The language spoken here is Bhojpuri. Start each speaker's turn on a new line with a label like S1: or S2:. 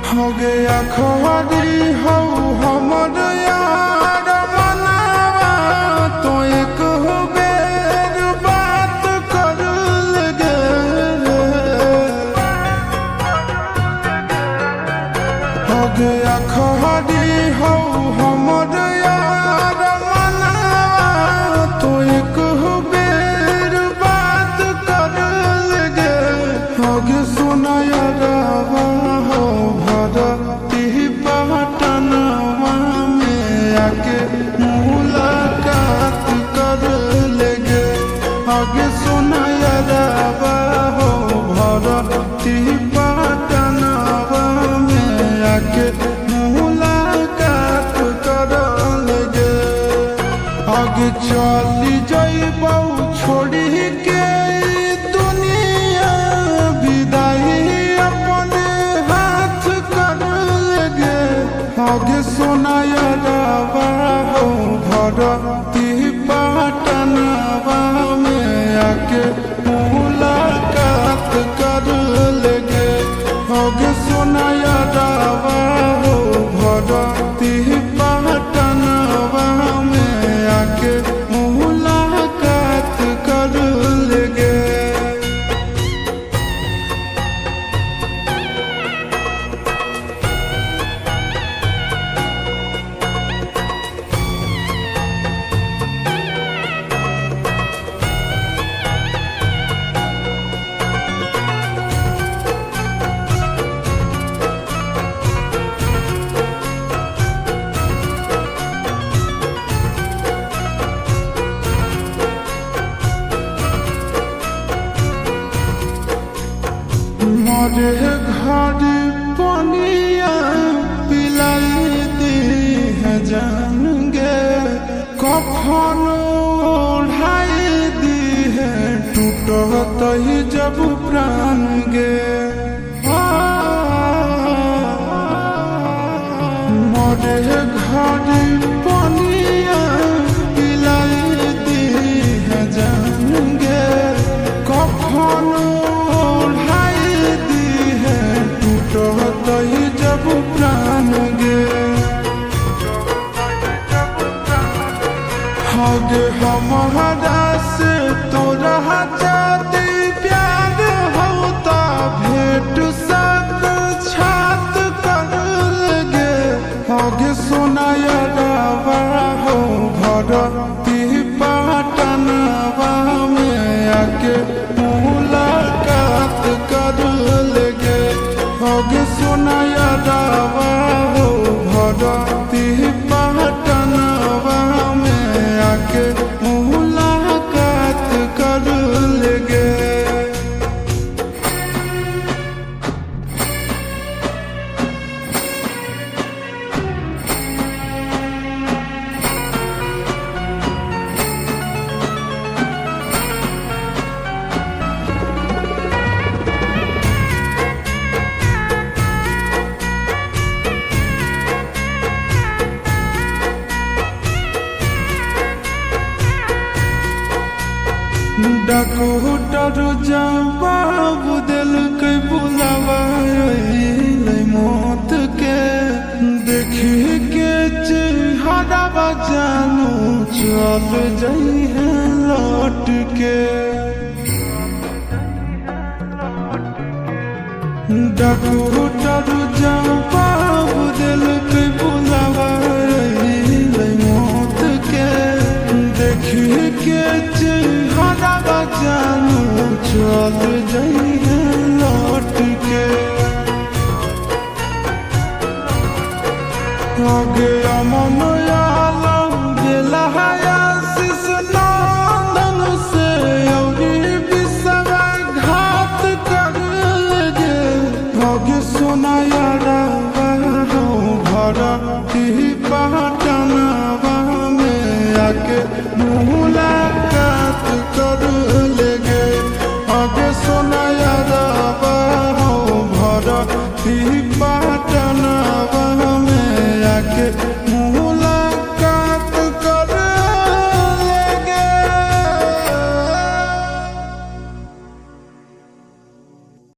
S1: हो गया खरी हो हमर यार मनावा तो एक बेर बात कर लगे हो गया खरी हो हमर यार मनावा तो एक बेर बात कर लगे हो गे सुना यारवा पटनवा में आके मुलाकात कर लेगे आगे सुना यारवा हो भरती पटनवा में आके मुलाकात कर लेगे आगे चली जाइबौ छोड़ी के दुनिया विदाई अपने हाथ कर लेगे आगे सुना यारवा हो भरती पटनवा में आके मुलाकात कर लेगे आगे सुना यारवा हो भरती पटनवा में आके मुलाकात कर लेगे। मोरे घर पनिया पिलाई दी है जान गे कफन ओढ़ाई दी है टूटत ही जब प्राण गे मोरे घर पनिया पिलाई दी है जान गे कफन जब प्राण गे हगे हमारा से तोरा जाती प्यार होता भेंट सक छात कर लगे हगे सुना यारवा हो भरती पटनवा में आके मुलाकात कर लगे होगे सुना यारवा हो भरती पटनवा में आके मुलाकात कर लेगे। डॉक्टर जवाब दिल के बुलावा मौत के देखी के चेहरा जानू चल जाई है लौट के डॉक्टर जवाब दिल के बुलावा मौत के देखी के चेहरा जानू चल जाई है लौट के आगे अमन आलम गेला आशीष नंदन से औरी विश्वासघात कर लगे आगे सुना यारवा हो भरती पटनवा में आके मुलाकात कर लेगे आगे सुना